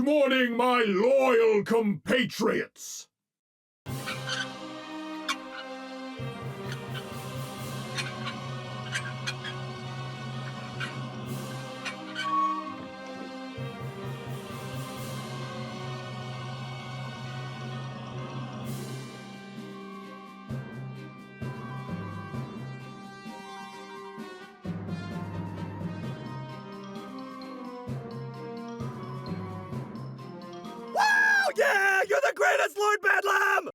Good morning, my loyal compatriots! Yeah, you're the greatest, Lord Bedlam!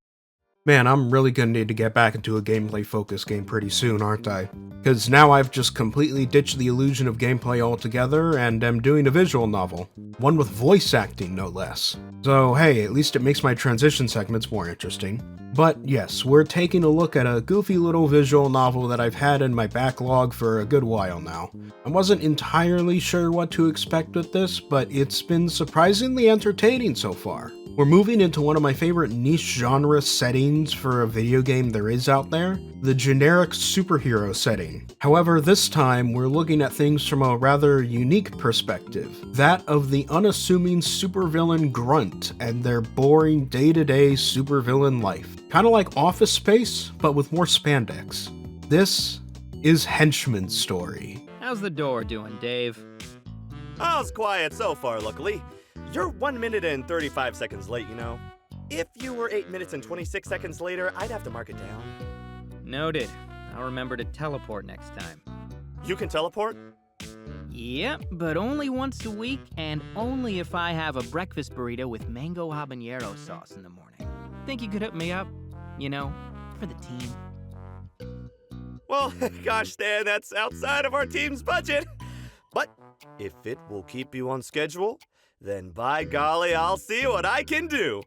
Man, I'm really gonna need to get back into a gameplay-focused game pretty soon, aren't I? Because now I've just completely ditched the illusion of gameplay altogether and am doing a visual novel. One with voice acting, no less. So hey, at least it makes my transition segments more interesting. But yes, we're taking a look at a goofy little visual novel that I've had in my backlog for a good while now. I wasn't entirely sure what to expect with this, but it's been surprisingly entertaining so far. We're moving into one of my favorite niche genre settings for a video game there is out there, the generic superhero setting. However, this time we're looking at things from a rather unique perspective, that of the unassuming supervillain grunt and their boring day-to-day supervillain life. Kinda like Office Space, but with more spandex. This is Henchman's story. How's the door doing, Dave? All's quiet so far, luckily. You're 1 minute and 35 seconds late, you know. If you were 8 minutes and 26 seconds later, I'd have to mark it down. Noted. I'll remember to teleport next time. You can teleport? Yep, but only once a week, and only if I have a breakfast burrito with mango habanero sauce in the morning. Think you could hook me up? You know, for the team. Well, gosh, Stan, that's outside of our team's budget. But if it will keep you on schedule, then by golly, I'll see what I can do.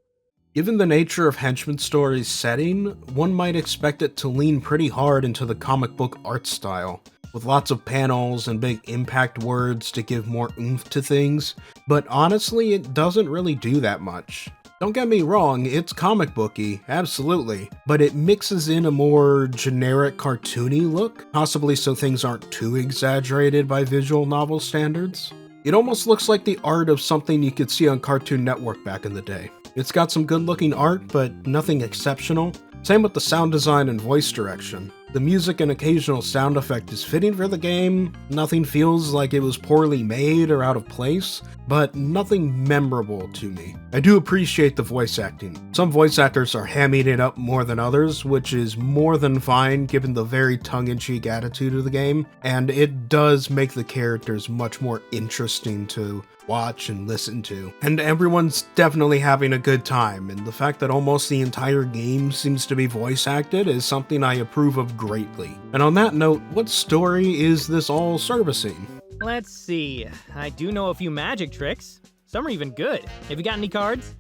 Given the nature of Henchman's story's setting, one might expect it to lean pretty hard into the comic book art style, with lots of panels and big impact words to give more oomph to things, but honestly, it doesn't really do that much. Don't get me wrong, it's comic booky, absolutely, but it mixes in a more generic cartoony look, possibly so things aren't too exaggerated by visual novel standards. It almost looks like the art of something you could see on Cartoon Network back in the day. It's got some good looking art, but nothing exceptional. Same with the sound design and voice direction. The music and occasional sound effect is fitting for the game, nothing feels like it was poorly made or out of place, but nothing memorable to me. I do appreciate the voice acting. Some voice actors are hamming it up more than others, which is more than fine given the very tongue-in-cheek attitude of the game, and it does make the characters much more interesting to watch and listen to. And everyone's definitely having a good time, and the fact that almost the entire game seems to be voice acted is something I approve of greatly. And on that note, what story is this all servicing? Let's see. I do know a few magic tricks. Some are even good. Have you got any cards?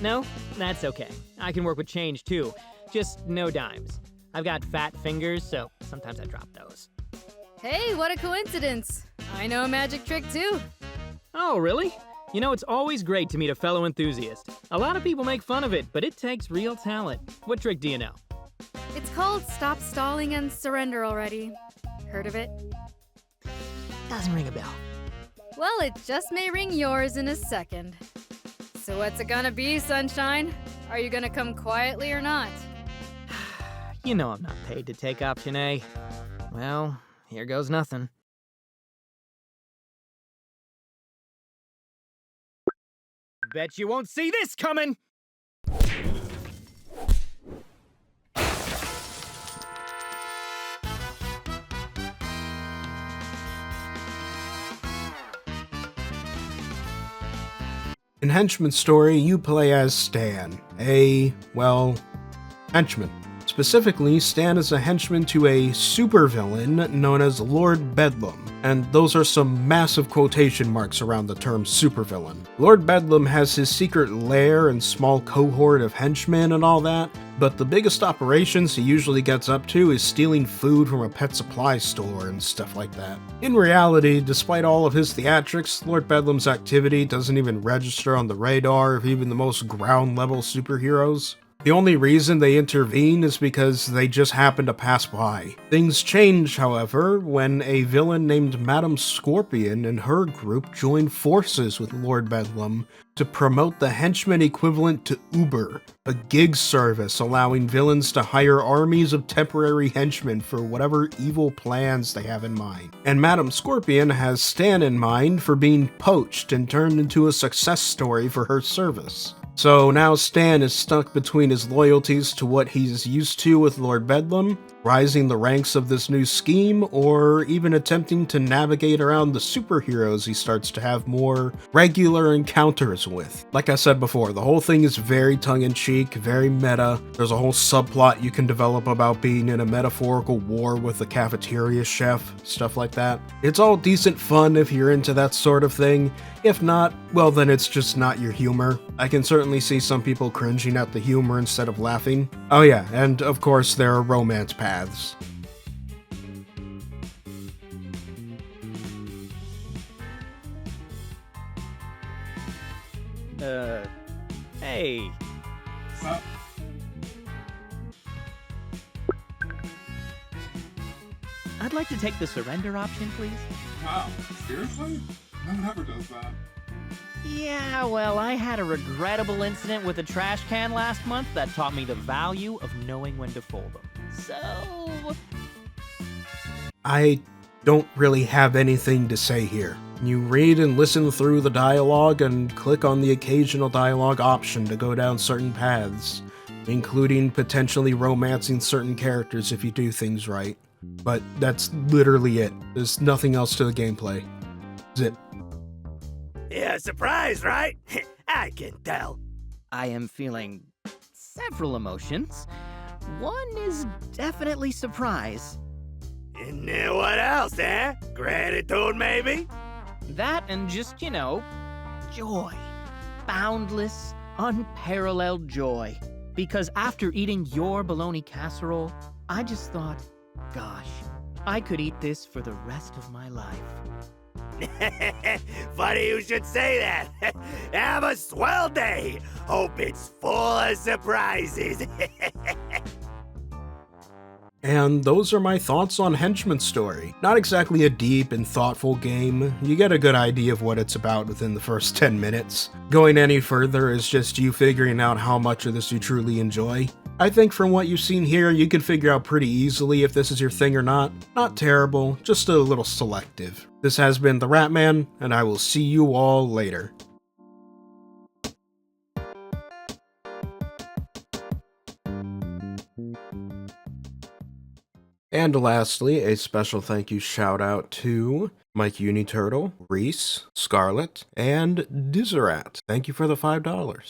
No? That's okay. I can work with change too. Just no dimes. I've got fat fingers, so sometimes I drop those. Hey, what a coincidence. I know a magic trick too. Oh, really? You know, it's always great to meet a fellow enthusiast. A lot of people make fun of it, but it takes real talent. What trick do you know? It's called Stop Stalling and Surrender Already. Heard of it? Doesn't ring a bell. Well, it just may ring yours in a second. So what's it gonna be, Sunshine? Are you gonna come quietly or not? You know I'm not paid to take option A. Well, here goes nothing. Bet you won't see this coming! In Henchman's story, you play as Stan, henchman. Specifically, Stan is a henchman to a supervillain known as Lord Bedlam, and those are some massive quotation marks around the term supervillain. Lord Bedlam has his secret lair and small cohort of henchmen and all that, but the biggest operations he usually gets up to is stealing food from a pet supply store and stuff like that. In reality, despite all of his theatrics, Lord Bedlam's activity doesn't even register on the radar of even the most ground-level superheroes. The only reason they intervene is because they just happen to pass by. Things change, however, when a villain named Madame Scorpion and her group join forces with Lord Bedlam to promote the Henchman equivalent to Uber, a gig service allowing villains to hire armies of temporary henchmen for whatever evil plans they have in mind. And Madame Scorpion has Stan in mind for being poached and turned into a success story for her service. So now Stan is stuck between his loyalties to what he's used to with Lord Bedlam, rising the ranks of this new scheme, or even attempting to navigate around the superheroes he starts to have more regular encounters with. Like I said before, the whole thing is very tongue-in-cheek, very meta. There's a whole subplot you can develop about being in a metaphorical war with a cafeteria chef, stuff like that. It's all decent fun if you're into that sort of thing. If not, well then it's just not your humor. I can certainly see some people cringing at the humor instead of laughing. Oh yeah, and of course there are romance paths. Hey. I'd like to take the surrender option, please. Wow, seriously? No one ever does that. Yeah, well, I had a regrettable incident with a trash can last month that taught me the value of knowing when to fold them. So... I don't really have anything to say here. You read and listen through the dialogue and click on the occasional dialogue option to go down certain paths, including potentially romancing certain characters if you do things right. But that's literally it. There's nothing else to the gameplay. Zip. Yeah, surprised, right? I can tell. I am feeling several emotions. One is definitely surprise. And then what else, eh? Gratitude, maybe? That and just, joy. Boundless, unparalleled joy. Because after eating your bologna casserole, I just thought, gosh, I could eat this for the rest of my life. Funny you should say that. Have a swell day. Hope it's full of surprises. And those are my thoughts on Henchman's story. Not exactly a deep and thoughtful game. You get a good idea of what it's about within the first 10 minutes. Going any further is just you figuring out how much of this you truly enjoy. I think from what you've seen here, you can figure out pretty easily if this is your thing or not. Not terrible, just a little selective. This has been TheRatMan, and I will see you all later. And lastly, a special thank you shout out to Mike Uniturtle, Reese, Scarlet, and TheRatMan. Thank you for the $5.